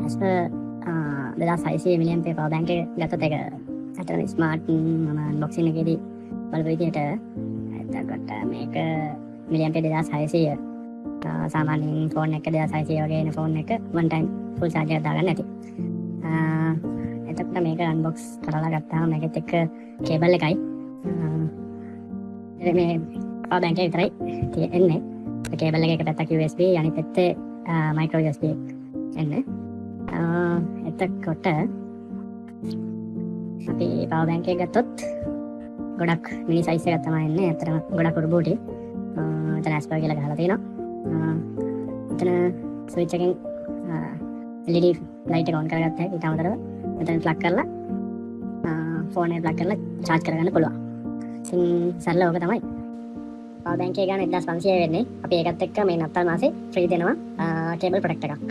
ඇස්ප 2600 million පේ power bank එක ගත්තොත් ඒක ඇත්තටම ස්මාර්ට් මම අන්බොක්සින් එකේදී බලපු විදිහට එතකොට මේක මිලියන් පේ 2600 සාමාන්‍යයෙන් ෆෝන් එක 2600 වගේ එන ෆෝන් එක වන් ටයිම් ෆුල් චාර්ජ් එකක් දාගන්න ඇති. එතකොට මේක අන්බොක්ස් කරලා ගත්තාම මේකෙත් එක්ක කේබල් එකයි මේ පවර් බැංක් එක විතරයි තියෙන්නේ. කේබල් එක පැත්තක් USB අනිත් පැත්තේ මයික්‍රෝ USB එන්නේ. එතකොට අපි පවර් බැංක් එක ගත්තොත් ගොඩක් මිනි සයිස් එකක් තමයි එන්නේ. ඇත්තටම ගොඩක් උඩුබෝටි. එතන ඇස්පර් කියලා ගහලා තියෙනවා. එතන ස්විච් එකෙන් LED ලයිට් එක ඔන් කරගත්ත හැකි. ඊට අමතරව මෙතන ප්ලග් කරලා ෆෝන් එක ප්ලග් කරලා charge කරගන්න පුළුවන්. ඉතින් සරල ඕක තමයි. පවර් බැංක් එක ගන්න 1500 වෙන්නේ. අපි ඒකත් එක්ක මේ නත්තල් මාසේ ෆ්‍රී දෙනවා කේබල් ප්‍රොටෙක්ටර් එකක්.